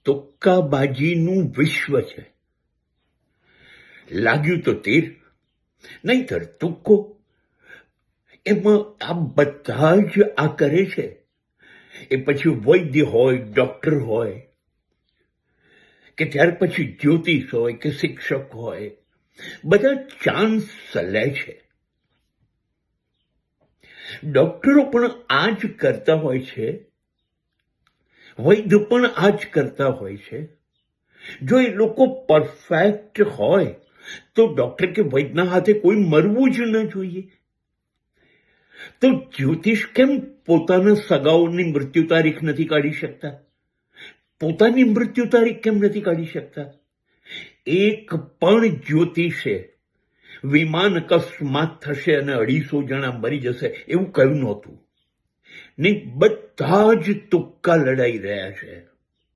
તુક્કાબાજીનું વિશ્વ છે. લાગ્યું તો તીર, નહીંતર તુક્કો. એમાં આ બધા જ આ કરે છે. એ પછી વૈદ્ય હોય, ડોક્ટર હોય, કે ત્યાર પછી જ્યોતિષ હોય કે શિક્ષક હોય, બધા ચાન્સ લે છે. ડોક્ટરો પણ આ જ કરતા હોય છે, વૈદ્ય પણ આ જ કરતા હોય છે. જો એ લોકો પરફેક્ટ હોય તો ડોક્ટર કે વૈદ્યના હાથે કોઈ મરવું જ ન જોઈએ. તો જ્યોતિષ કેમ પોતાના સગાઓની મૃત્યુ તારીખ નથી કાઢી શકતા? પોતાની મૃત્યુ તારીખ કેમ નથી કાઢી શકતા? એક પણ જ્યોતિષે વિમાન અકસ્માત થશે અને 250 જણા મરી જશે એવું કહ્યું નહોતું. ને બધા જ તુક્કા લડાઈ રહ્યા છે.